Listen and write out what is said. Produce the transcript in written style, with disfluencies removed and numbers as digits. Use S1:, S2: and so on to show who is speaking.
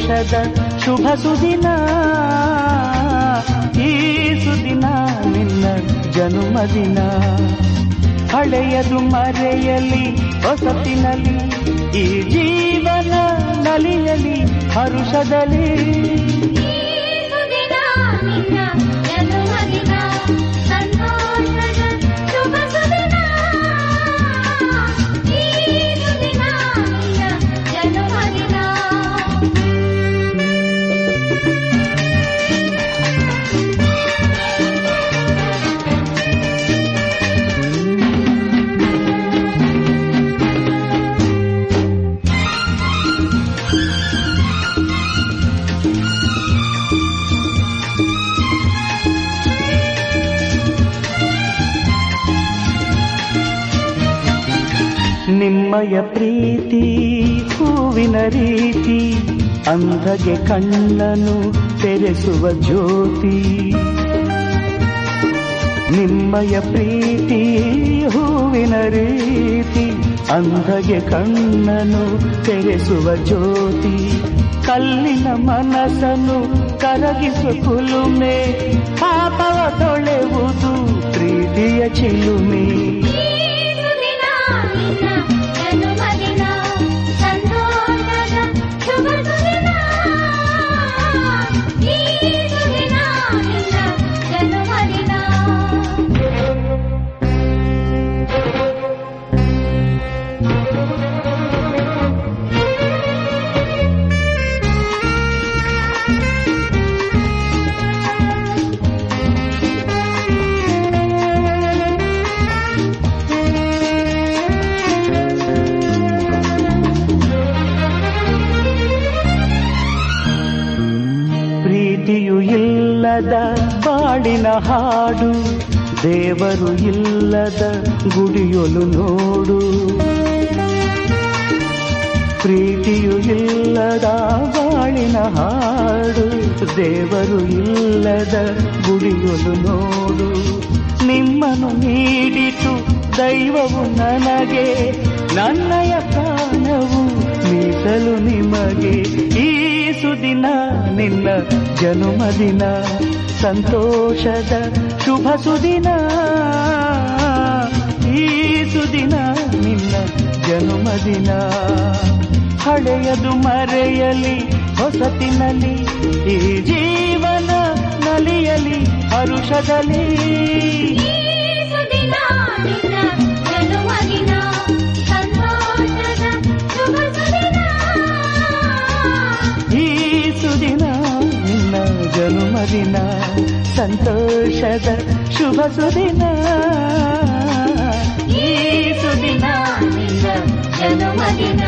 S1: ಸಂತೋಷದ ಶುಭ ಸುದಿನ, ಈ ಸುದಿನ ನಿನ್ನ ಜನ್ಮದಿನ. ಹಳೆಯದು ಮರೆಯಲಿ ಹೊಸತಿನಲ್ಲಿ, ಈ ಜೀವನ ನಲಿಯಲಿ ಹರುಷದಲ್ಲಿ. ನಿಮ್ಮಯ ಪ್ರೀತಿ ಹೂವಿನ ರೀತಿ, ಅಂಧಗೆ ಕಣ್ಣನು ತೆರೆಸುವ ಜ್ಯೋತಿ. ನಿಮ್ಮಯ ಪ್ರೀತಿ ಹೂವಿನ ರೀತಿ, ಅಂಧಗೆ ಕಣ್ಣನು ತೆರೆಸುವ ಜ್ಯೋತಿ. ಕಲ್ಲಿನ ಮನಸ್ಸನ್ನು ಕರಗಿಸುವ ಕುಲುಮೆ, ಪಾಪವ ತೊಳೆವುದು ಪ್ರೀತಿಯ ಚಿಲುಮೆ. ಪ್ರೀತಿಯು ಇಲ್ಲದ ಬಾಳಿನ ಹಾಡು, ದೇವರು ಇಲ್ಲದ ಗುಡಿಯೊಲು ನೋಡು. ಪ್ರೀತಿಯು ಇಲ್ಲದ ಬಾಳಿನ ಹಾಡು, ದೇವರು ಇಲ್ಲದ ಗುಡಿಯೊಲು ನೋಡು. ನಿಮ್ಮನ್ನು ನೀಡಿತು ದೈವವು ನನಗೆ, ನನ್ನಯ ಪ್ರಾಣವು ಮೀಸಲು ನಿಮಗೆ. ಈ ಸುದಿನ ನಿನ್ನ ಜನ್ಮದಿನ, ಸಂತೋಷದ ಶುಭ ಸುದಿನ. ಈ ಸುದಿನ ನಿನ್ನ ಜನ್ಮದಿನ. ಹಳೆಯದು ಮರೆಯಲಿ ಹೊಸತಿನಲ್ಲಿ, ಈ ಜೀವನ ನಲಿಯಲಿ ಹರುಷದಲ್ಲಿ. ಜನ್ಮದಿನ, ಸಂತೋಷದ ಶುಭ ಸುದಿನ. ಈ ಸುದಿನ ನಿನ್ನ ಜನ್ಮದಿನ.